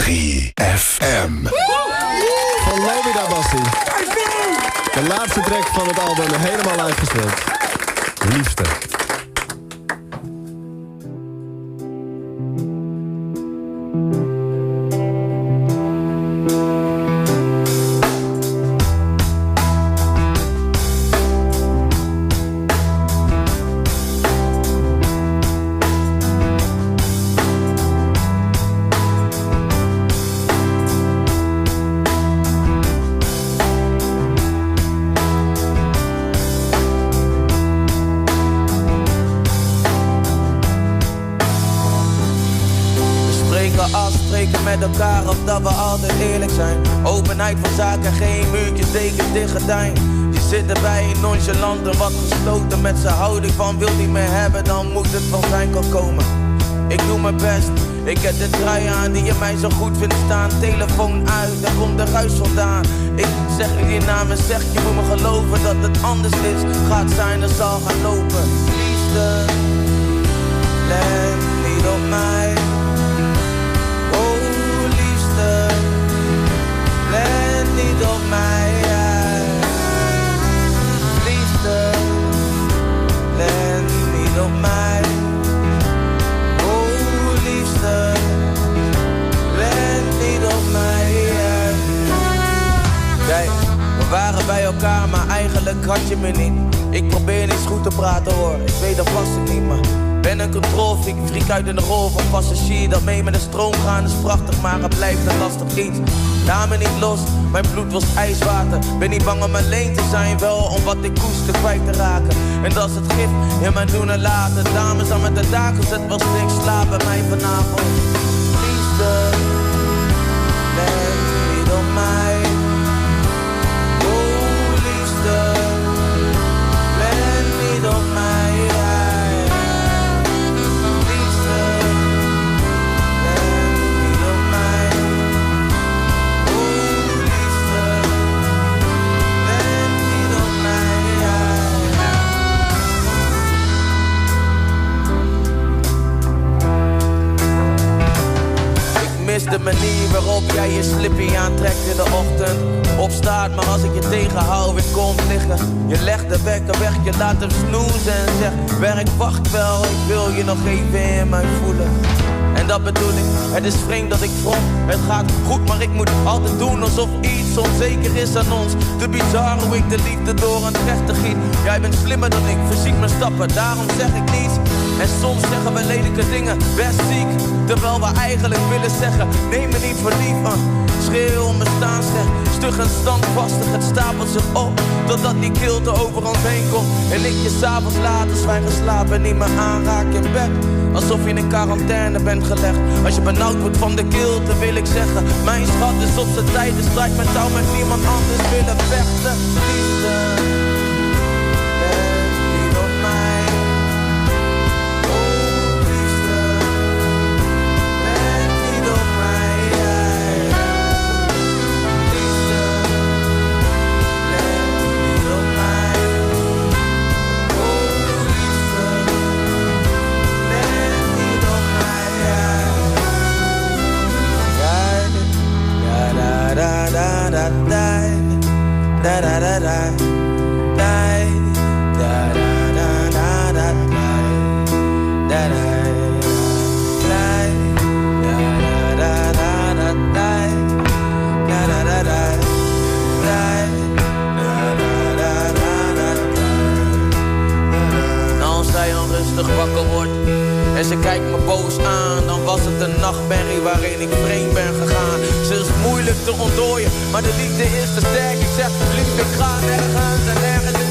3FM. Van Lobida Bassie. De laatste track van het album helemaal uitgespeeld. Liefste. Met elkaar of dat we altijd eerlijk zijn. Openheid van zaken, geen muurtjes, dekens, dichtgordijn. Je zit erbij nonchalant en wat gesloten met z'n houding van wil niet meer hebben, dan moet het van zijn kan komen. Ik doe mijn best, ik heb de trui aan die je mij zo goed vindt staan. Telefoon uit, daar komt de ruis vandaan. Ik zeg je naam en zeg je moet me geloven dat het anders is. Gaat zijn, er zal gaan lopen. Liefste, let niet op mij. Let niet op mij, liefde. Let niet op mij, oh liefste. Let niet op mij. Kijk, we waren bij elkaar, maar eigenlijk had je me niet. Ik probeer niet goed te praten hoor, ik weet dat vast het niet, maar ben een controlfreak, freak uit in de rol van passagier. Dat mee met de stroom gaan is prachtig, maar het blijft een lastig iets. Laat me niet los, mijn bloed was ijswater. Ben niet bang om alleen te zijn, wel om wat ik koester kwijt te raken. En dat is het gif in mijn doen en laten. Dames aan met de dakels, het was niks, slaap bij mij vanavond. Liefde, let niet op mij. Oh liefste, let niet op mij. De manier waarop jij je slippy aantrekt in de ochtend. Opstaat, maar als ik je tegenhoud, ik kom liggen. Je legt de wekker weg, je laat hem snoezen en zegt: werk, wacht wel, ik wil je nog even in mij voelen. En dat bedoel ik, het is vreemd dat ik vond. Het gaat goed, maar ik moet altijd doen alsof iets onzeker is aan ons. Te bizar hoe ik de liefde door een trechter giet. Jij bent slimmer dan ik, verziek mijn stappen, daarom zeg ik niets. En soms zeggen we lelijke dingen, best ziek. Terwijl we eigenlijk willen zeggen, neem me niet voor lief aan. Schreeuw om bestaansrecht, stug en standvastig. Het stapelt zich op, totdat die kilte over ons heen komt. En ik je s'avonds laat als wij geslapen niet meer aanraak in bed. Alsof je in quarantaine bent gelegd. Als je benauwd wordt van de kilte wil ik zeggen, mijn schat is op zijn tijd. De strijd met jou met niemand anders willen vechten. Liefde, let niet op mij. Oh liefde, let niet op mij. Liefde, let niet op mij. Oh liefde, let niet op mij. Da da da da da da da da da. Als zij onrustig wakker wordt en ze kijkt me boos aan, dan was het een nachtmerrie waarin ik vreemd ben gegaan. Ze is moeilijk te ontdooien, maar de liefde is te sterk. Ik zeg, liefde, ik ga nergens en nergens